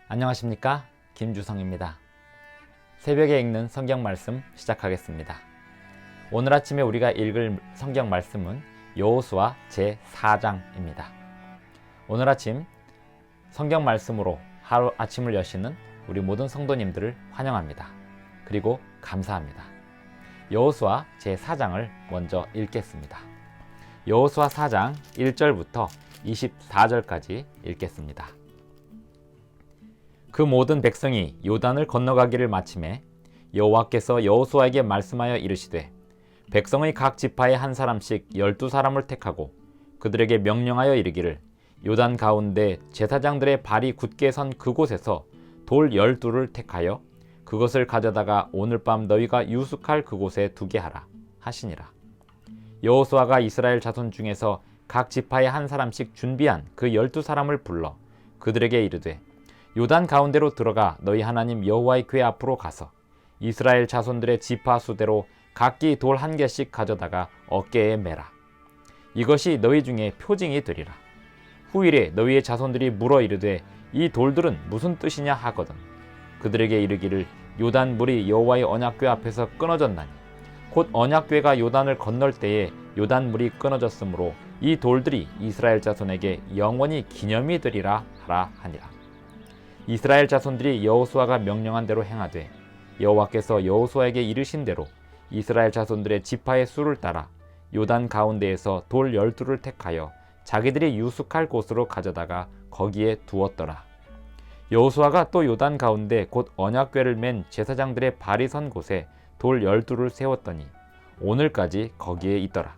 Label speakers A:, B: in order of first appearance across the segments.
A: 안녕하십니까? 김주성입니다. 새벽에 읽는 성경 말씀 시작하겠습니다. 오늘 아침에 우리가 읽을 성경 말씀은 여호수아 제4장입니다. 오늘 아침 성경 말씀으로 하루 아침을 여시는 우리 모든 성도님들을 환영합니다. 그리고 감사합니다. 여호수아 제4장을 먼저 읽겠습니다. 여호수아 4장 1절부터 24절까지 읽겠습니다. 그 모든 백성이 요단을 건너가기를 마치매 여호와께서 여호수아에게 말씀하여 이르시되 백성의 각 지파에 한 사람씩 12사람을 택하고 그들에게 명령하여 이르기를 요단 가운데 제사장들의 발이 굳게 선 그곳에서 돌 12를 택하여 그것을 가져다가 오늘 밤 너희가 유숙할 그곳에 두게 하라 하시니라. 여호수아가 이스라엘 자손 중에서 각 지파에 한 사람씩 준비한 그 12사람을 불러 그들에게 이르되 요단 가운데로 들어가 너희 하나님 여호와의 궤 앞으로 가서 이스라엘 자손들의 지파 수대로 각기 돌 한 개씩 가져다가 어깨에 매라. 이것이 너희 중에 표징이 되리라. 후일에 너희의 자손들이 물어 이르되 이 돌들은 무슨 뜻이냐 하거든 그들에게 이르기를 요단 물이 여호와의 언약궤 앞에서 끊어졌나니 곧 언약궤가 요단을 건널 때에 요단 물이 끊어졌으므로 이 돌들이 이스라엘 자손에게 영원히 기념이 되리라 하라 하니라. 이스라엘 자손들이 여호수아가 명령한 대로 행하되 여호와께서 여호수아에게 이르신 대로 이스라엘 자손들의 지파의 수를 따라 요단 가운데에서 돌 12를 택하여 자기들이 유숙할 곳으로 가져다가 거기에 두었더라. 여호수아가 또 요단 가운데 곧 언약궤를 맨 제사장들의 발이 선 곳에 돌 12를 세웠더니 오늘까지 거기에 있더라.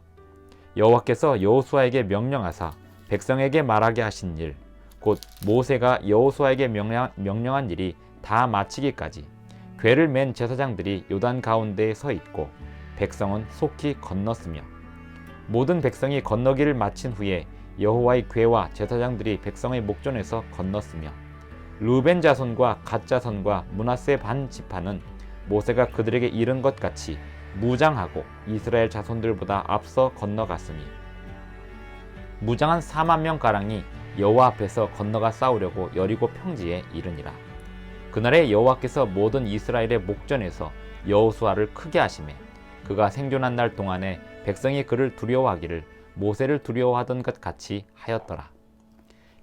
A: 여호와께서 여호수아에게 명령하사 백성에게 말하게 하신 일 곧 모세가 여호수아에게 명령한 일이 다 마치기까지 궤를 맨 제사장들이 요단 가운데에 서 있고 백성은 속히 건넜으며 모든 백성이 건너기를 마친 후에 여호와의 궤와 제사장들이 백성의 목전에서 건넜으며 르벤 자손과 갓 자손과 므낫세 반 지파는 모세가 그들에게 이른 것 같이 무장하고 이스라엘 자손들보다 앞서 건너갔으니 무장한 4만 명가량이 여호와 앞에서 건너가 싸우려고 여리고 평지에 이르니라. 그날에 여호와께서 모든 이스라엘의 목전에서 여호수아를 크게 하시매 그가 생존한 날 동안에 백성이 그를 두려워하기를 모세를 두려워하던 것 같이 하였더라.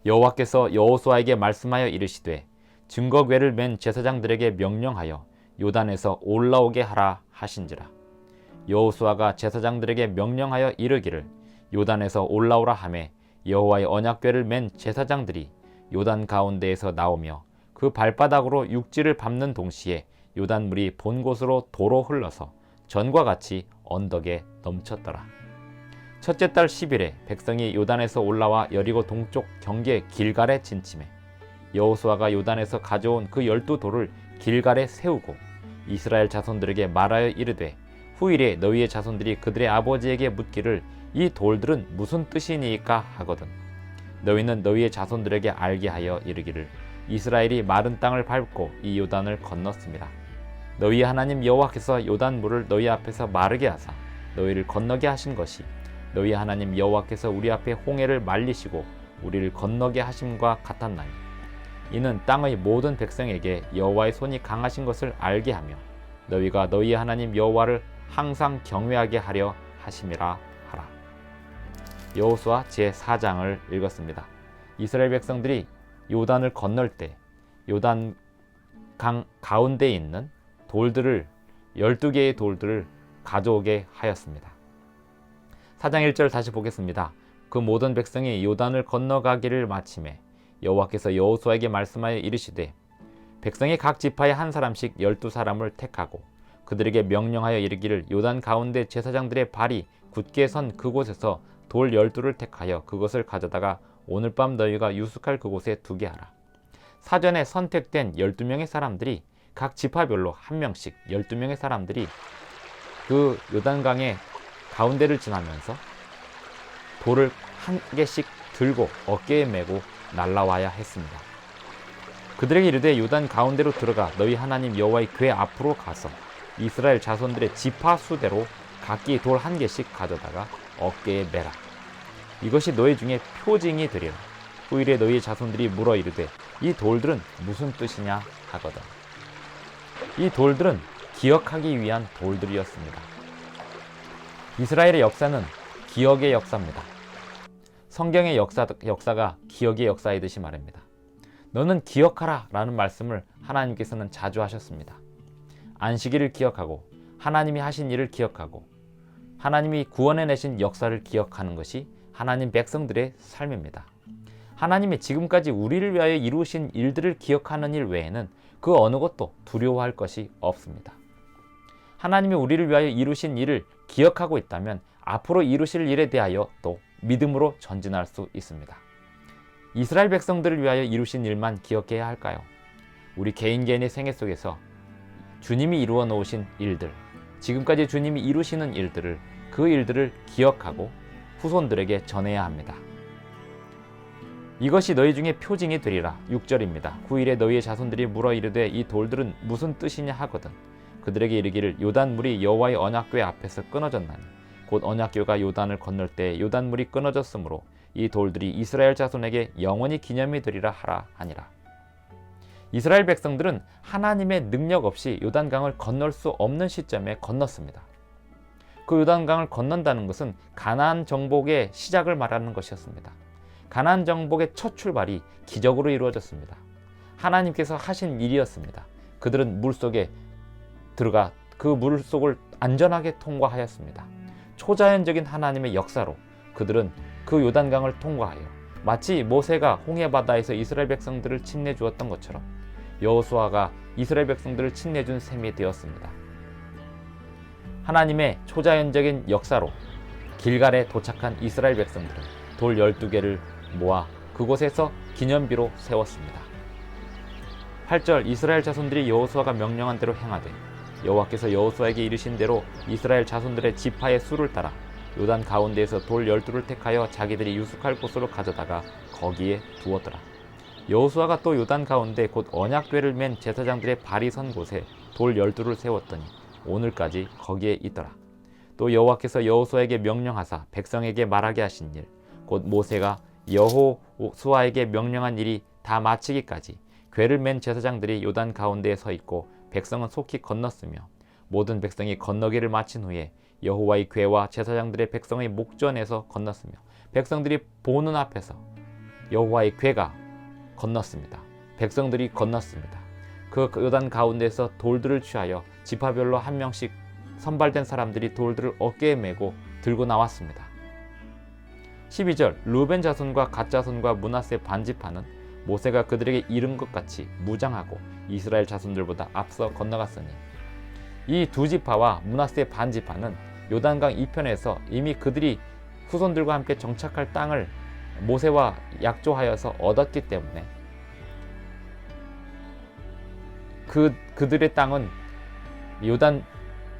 A: 여호와께서 여호수아에게 말씀하여 이르시되 증거궤를 맨 제사장들에게 명령하여 요단에서 올라오게 하라 하신지라. 여호수아가 제사장들에게 명령하여 이르기를 요단에서 올라오라 하매 여호와의 언약궤를 맨 제사장들이 요단 가운데에서 나오며 그 발바닥으로 육지를 밟는 동시에 요단물이 본 곳으로 도로 흘러서 전과 같이 언덕에 넘쳤더라. 첫째 달 10일에 백성이 요단에서 올라와 여리고 동쪽 경계 길갈에 진침해 여호수아가 요단에서 가져온 그 12돌을 길갈에 세우고 이스라엘 자손들에게 말하여 이르되 후일에 너희의 자손들이 그들의 아버지에게 묻기를 이 돌들은 무슨 뜻이니까 하거든 너희는 너희의 자손들에게 알게 하여 이르기를 이스라엘이 마른 땅을 밟고 이 요단을 건넜습니다. 너희 하나님 여호와께서 요단 물을 너희 앞에서 마르게 하사 너희를 건너게 하신 것이 너희 하나님 여호와께서 우리 앞에 홍해를 말리시고 우리를 건너게 하심과 같았나니 이는 땅의 모든 백성에게 여호와의 손이 강하신 것을 알게 하며 너희가 너희 하나님 여호와를 항상 경외하게 하려 하심이라 하라. 여호수아 제4장을 읽었습니다. 이스라엘 백성들이 요단을 건널 때 요단 강 가운데에 있는 돌들을 12개의 돌들을 가져오게 하였습니다. 4장 1절 다시 보겠습니다. 그 모든 백성이 요단을 건너가기를 마치매 여호와께서 여호수아에게 말씀하여 이르시되 백성이 각 지파에 한 사람씩 12사람을 택하고 그들에게 명령하여 이르기를 요단 가운데 제사장들의 발이 굳게 선 그곳에서 돌 12를 택하여 그것을 가져다가 오늘 밤 너희가 유숙할 그곳에 두게 하라. 사전에 선택된 12명의 사람들이 각 지파별로 한 명씩 12명의 사람들이 그 요단강의 가운데를 지나면서 돌을 한 개씩 들고 어깨에 메고 날라와야 했습니다. 그들에게 이르되 요단 가운데로 들어가 너희 하나님 여호와의 궤 앞으로 가서 이스라엘 자손들의 지파 수대로 각기 돌 한 개씩 가져다가 어깨에 매라. 이것이 너희 중에 표징이 되리라. 후일에 너희 자손들이 물어 이르되 이 돌들은 무슨 뜻이냐 하거든. 이 돌들은 기억하기 위한 돌들이었습니다. 이스라엘의 역사는 기억의 역사입니다. 성경의 역사가 기억의 역사이듯이 말입니다. 너는 기억하라 라는 말씀을 하나님께서는 자주 하셨습니다. 안식일을 기억하고 하나님이 하신 일을 기억하고 하나님이 구원해내신 역사를 기억하는 것이 하나님 백성들의 삶입니다. 하나님이 지금까지 우리를 위하여 이루신 일들을 기억하는 일 외에는 그 어느 것도 두려워할 것이 없습니다. 하나님이 우리를 위하여 이루신 일을 기억하고 있다면 앞으로 이루실 일에 대하여 또 믿음으로 전진할 수 있습니다. 이스라엘 백성들을 위하여 이루신 일만 기억해야 할까요? 우리 개인의 생애 속에서 주님이 이루어 놓으신 일들, 지금까지 주님이 이루시는 일들을, 그 일들을 기억하고 후손들에게 전해야 합니다. 이것이 너희 중에 표징이 되리라. 6절입니다. 9일에 너희의 자손들이 물어 이르되 이 돌들은 무슨 뜻이냐 하거든. 그들에게 이르기를 요단물이 여호와의 언약궤 앞에서 끊어졌나니 곧 언약궤가 요단을 건널 때 요단물이 끊어졌으므로 이 돌들이 이스라엘 자손에게 영원히 기념이 되리라 하라 하니라. 이스라엘 백성들은 하나님의 능력 없이 요단강을 건널 수 없는 시점에 건넜습니다. 그 요단강을 건넌다는 것은 가나안 정복의 시작을 말하는 것이었습니다. 가나안 정복의 첫 출발이 기적으로 이루어졌습니다. 하나님께서 하신 일이었습니다. 그들은 물속에 들어가 그 물속을 안전하게 통과하였습니다. 초자연적인 하나님의 역사로 그들은 그 요단강을 통과하여 마치 모세가 홍해바다에서 이스라엘 백성들을 침내주었던 것처럼 여호수아가 이스라엘 백성들을 침내준 셈이 되었습니다. 하나님의 초자연적인 역사로 길갈에 도착한 이스라엘 백성들은 돌 12개를 모아 그곳에서 기념비로 세웠습니다. 8절 이스라엘 자손들이 여호수아가 명령한 대로 행하되 여호와께서 여호수아에게 이르신 대로 이스라엘 자손들의 지파의 수를 따라 요단 가운데에서 돌 12를 택하여 자기들이 유숙할 곳으로 가져다가 거기에 두었더라. 여호수아가 또 요단 가운데 곧 언약궤를 맨 제사장들의 발이 선 곳에 돌 12를 세웠더니 오늘까지 거기에 있더라. 또 여호와께서 여호수아에게 명령하사 백성에게 말하게 하신 일 곧 모세가 여호수아에게 명령한 일이 다 마치기까지 궤를 맨 제사장들이 요단 가운데에 서 있고 백성은 속히 건넜으며 모든 백성이 건너기를 마친 후에 여호와의 궤와 제사장들의 백성의 목전에서 건넜으며 백성들이 보는 앞에서 여호와의 궤가 건넜습니다. 백성들이 건넜습니다. 그 요단 가운데서 돌들을 취하여 지파별로 한 명씩 선발된 사람들이 돌들을 어깨에 메고 들고 나왔습니다. 12절 르벤 자손과 갓 자손과 므낫세 반지파는 모세가 그들에게 이른 것 같이 무장하고 이스라엘 자손들보다 앞서 건너갔으니 이 두 지파와 므낫세 반지파는 요단강 이편에서 이미 그들이 후손들과 함께 정착할 땅을 모세와 약조하여서 얻었기 때문에 그들의 땅은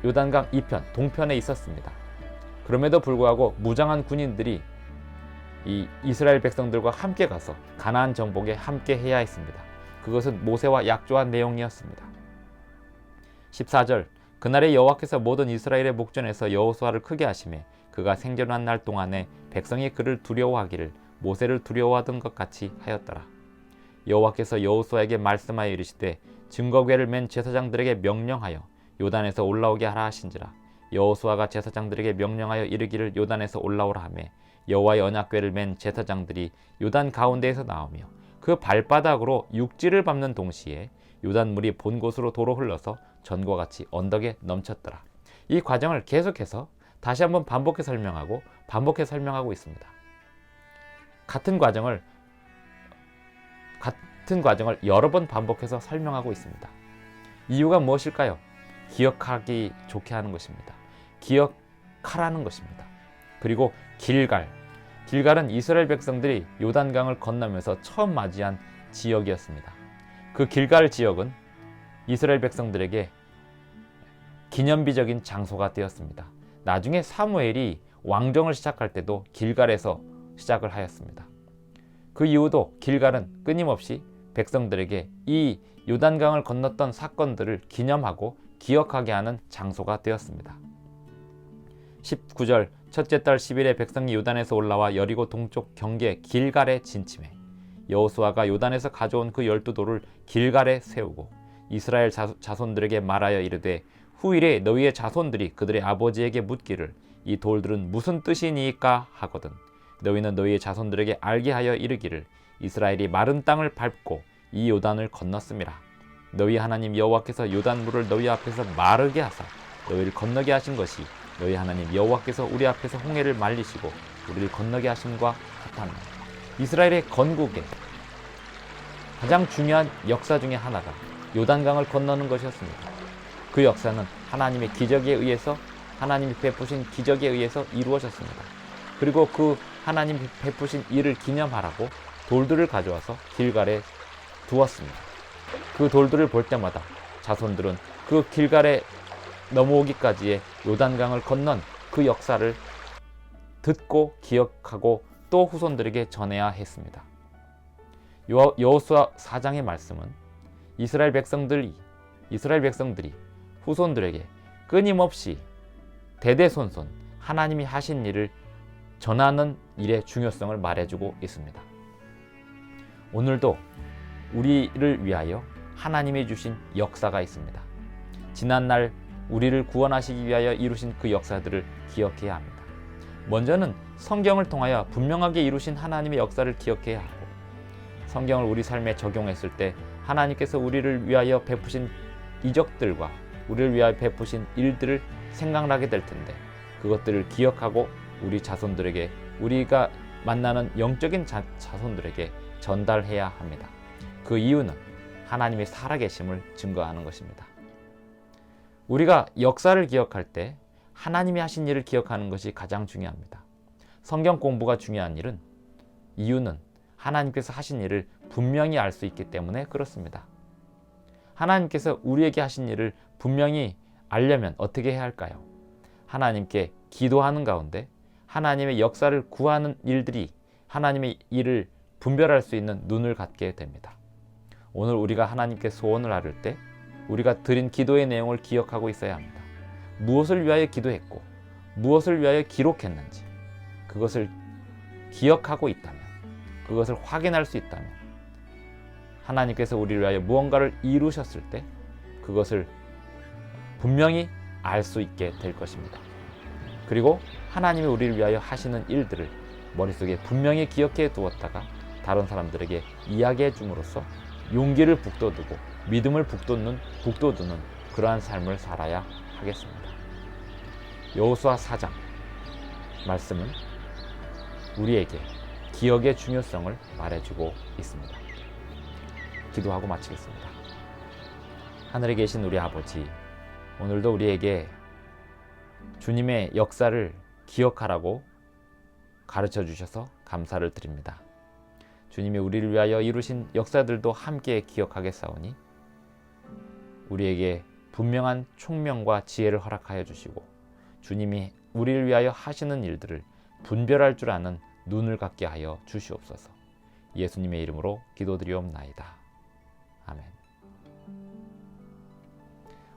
A: 요단강 이편 동편에 있었습니다. 그럼에도 불구하고 무장한 군인들이 이 이스라엘 백성들과 함께 가서 가나안 정복에 함께 해야 했습니다. 그것은 모세와 약조한 내용이었습니다. 14절 그날에 여호와께서 모든 이스라엘의 목전에서 여호수아를 크게 하시매 그가 생존한 날 동안에 백성이 그를 두려워하기를 모세를 두려워하던 것 같이 하였더라. 여호와께서 여호수아에게 말씀하여 이르시되 증거궤를 맨 제사장들에게 명령하여 요단에서 올라오게 하라 하신지라. 여호수아가 제사장들에게 명령하여 이르기를 요단에서 올라오라 하매 여호와의 언약궤를 맨 제사장들이 요단 가운데에서 나오며 그 발바닥으로 육지를 밟는 동시에 요단물이 본 곳으로 도로 흘러서 전과 같이 언덕에 넘쳤더라. 이 과정을 계속해서 다시 한번 반복해 설명하고 있습니다. 같은 과정을 여러 번 반복해서 설명하고 있습니다. 이유가 무엇일까요? 기억하기 좋게 하는 것입니다. 기억하라는 것입니다. 그리고 길갈은 이스라엘 백성들이 요단강을 건너면서 처음 맞이한 지역이었습니다. 그 길갈 지역은 이스라엘 백성들에게 기념비적인 장소가 되었습니다. 나중에 사무엘이 왕정을 시작할 때도 길갈에서 시작을 하였습니다. 그 이후도 길갈은 끊임없이 백성들에게 이 요단강을 건넜던 사건들을 기념하고 기억하게 하는 장소가 되었습니다. 19절 첫째 달 10일에 백성이 요단에서 올라와 여리고 동쪽 경계 길갈에 진침해 여호수아가 요단에서 가져온 그 12돌을 길갈에 세우고 이스라엘 자손들에게 말하여 이르되 후일에 너희의 자손들이 그들의 아버지에게 묻기를 이 돌들은 무슨 뜻이니까 하거든 너희는 너희의 자손들에게 알게 하여 이르기를 이스라엘이 마른 땅을 밟고 이 요단을 건넜음이라. 너희 하나님 여호와께서 요단물을 너희 앞에서 마르게 하사 너희를 건너게 하신 것이 너희 하나님 여호와께서 우리 앞에서 홍해를 말리시고 우리를 건너게 하심과 같았나. 이스라엘의 건국의 가장 중요한 역사 중에 하나가 요단강을 건너는 것이었습니다. 그 역사는 하나님의 기적에 의해서 하나님이 베푸신 기적에 의해서 이루어졌습니다. 그리고 그 하나님이 베푸신 일을 기념하라고 돌들을 가져와서 길갈에 두었습니다. 그 돌들을 볼 때마다 자손들은 그 길갈에 넘어오기까지의 요단강을 건넌 그 역사를 듣고 기억하고 또 후손들에게 전해야 했습니다. 여호수아 4장의 말씀은 이스라엘 백성들이 후손들에게 끊임없이 대대손손 하나님이 하신 일을 전하는 일의 중요성을 말해주고 있습니다. 오늘도 우리를 위하여 하나님이 주신 역사가 있습니다. 지난날 우리를 구원하시기 위하여 이루신 그 역사들을 기억해야 합니다. 먼저는 성경을 통하여 분명하게 이루신 하나님의 역사를 기억해야 하고 성경을 우리 삶에 적용했을 때 하나님께서 우리를 위하여 베푸신 이적들과 우리를 위하여 베푸신 일들을 생각나게 될 텐데 그것들을 기억하고 우리 자손들에게 우리가 만나는 영적인 자손들에게 전달해야 합니다. 그 이유는 하나님의 살아계심을 증거하는 것입니다. 우리가 역사를 기억할 때 하나님이 하신 일을 기억하는 것이 가장 중요합니다. 성경 공부가 중요한 이유는 하나님께서 하신 일을 분명히 알 수 있기 때문에 그렇습니다. 하나님께서 우리에게 하신 일을 분명히 알려면 어떻게 해야 할까요? 하나님께 기도하는 가운데 하나님의 역사를 구하는 일들이 하나님의 일을 분별할 수 있는 눈을 갖게 됩니다. 오늘 우리가 하나님께 소원을 아뢰 때 우리가 드린 기도의 내용을 기억하고 있어야 합니다. 무엇을 위하여 기도했고 무엇을 위하여 기록했는지 그것을 기억하고 있다면 그것을 확인할 수 있다면 하나님께서 우리를 위하여 무언가를 이루셨을 때 그것을 분명히 알 수 있게 될 것입니다. 그리고 하나님이 우리를 위하여 하시는 일들을 머릿속에 분명히 기억해 두었다가 다른 사람들에게 이야기해 줌으로써 용기를 북돋우고 믿음을 북돋는 그러한 삶을 살아야 하겠습니다. 여호수아 4장 말씀은 우리에게 기억의 중요성을 말해주고 있습니다. 기도하고 마치겠습니다. 하늘에 계신 우리 아버지, 오늘도 우리에게 주님의 역사를 기억하라고 가르쳐 주셔서 감사를 드립니다. 주님이 우리를 위하여 이루신 역사들도 함께 기억하겠사오니 우리에게 분명한 총명과 지혜를 허락하여 주시고 주님이 우리를 위하여 하시는 일들을 분별할 줄 아는 눈을 갖게 하여 주시옵소서. 예수님의 이름으로 기도드리옵나이다. 아멘.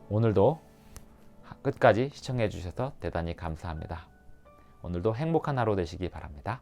A: 오늘도 끝까지 시청해 주셔서 대단히 감사합니다. 오늘도 행복한 하루 되시기 바랍니다.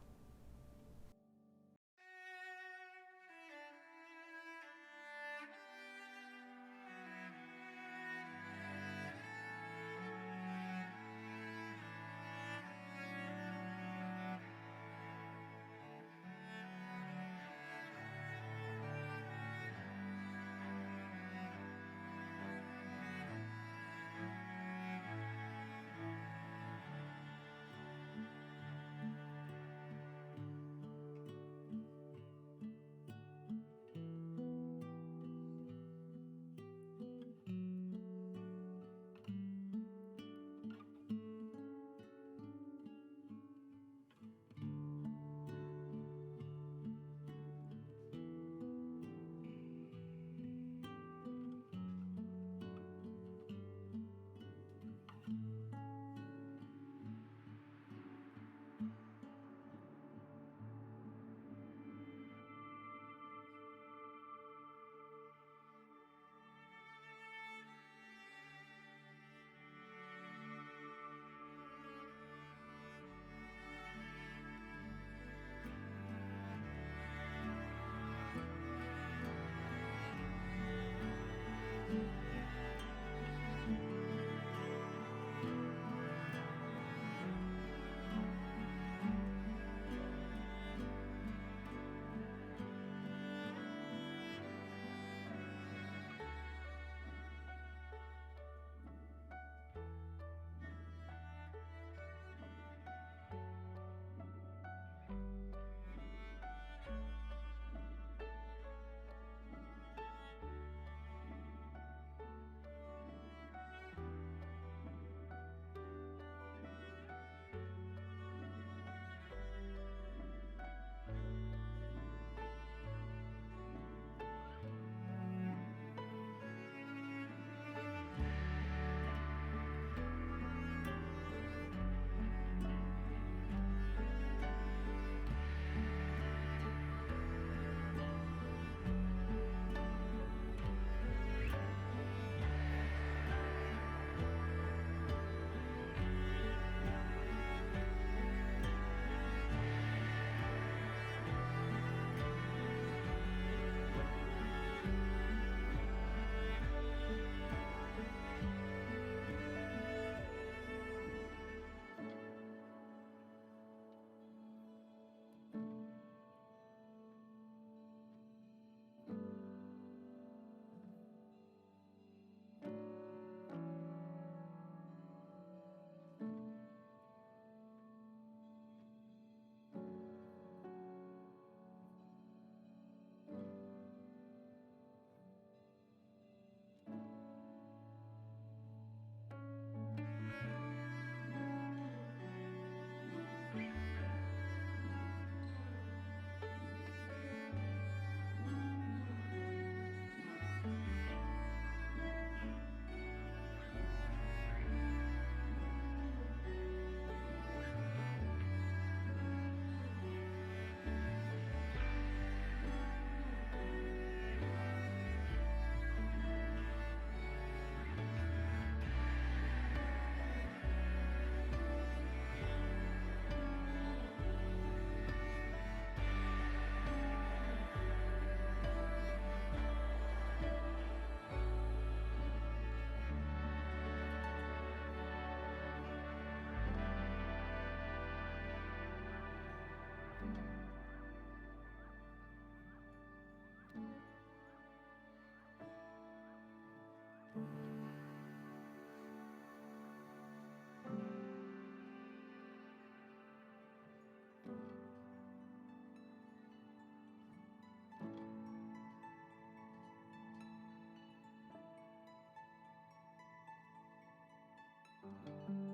B: 음.